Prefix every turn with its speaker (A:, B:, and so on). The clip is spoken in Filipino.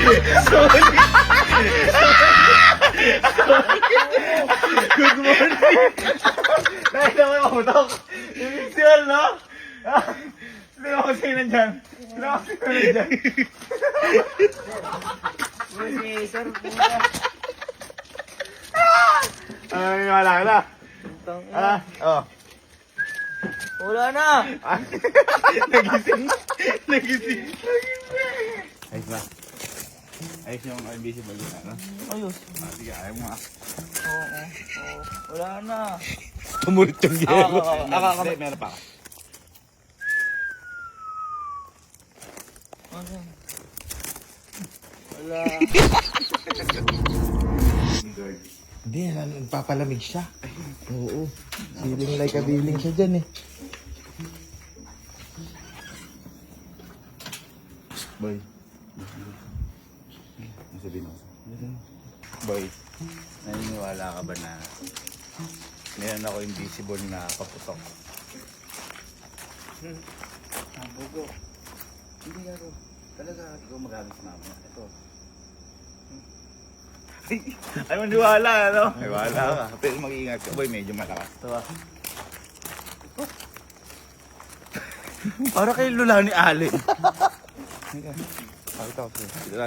A: Good morning! Dahil naman makutok. Yung visual, no? Sino ako sa'yo nandyan? Sino ako sa'yo nandyan? Ay, wala ka na. Oh.
B: Wala na.
A: Nagising. Nagising. Ayos ba? Ayos yung invisible yun, ano?
B: Ayos.
A: Sige, ayaw mo ah.
B: Oo. Wala na.
A: Tumulit yung gero.
B: Ako.
A: Meron pa.
B: Wala.
C: Hindi, nagpapalamig siya. Oo. Feeling like a feeling siya dyan eh.
A: Boy. Ano sabihin ako? Boy, naniniwala ka ba na meron ako invisible na kaputok? Bugo. Hindi nga ro. Talaga ikaw magamit sa mama. Ito. Ay, maniwala, ano? Ay, wala ka. Pero mag-iingat ka, boy. Medyo malakas to, ah. Para kay Lula ni Allen. Pakita ko sa'yo.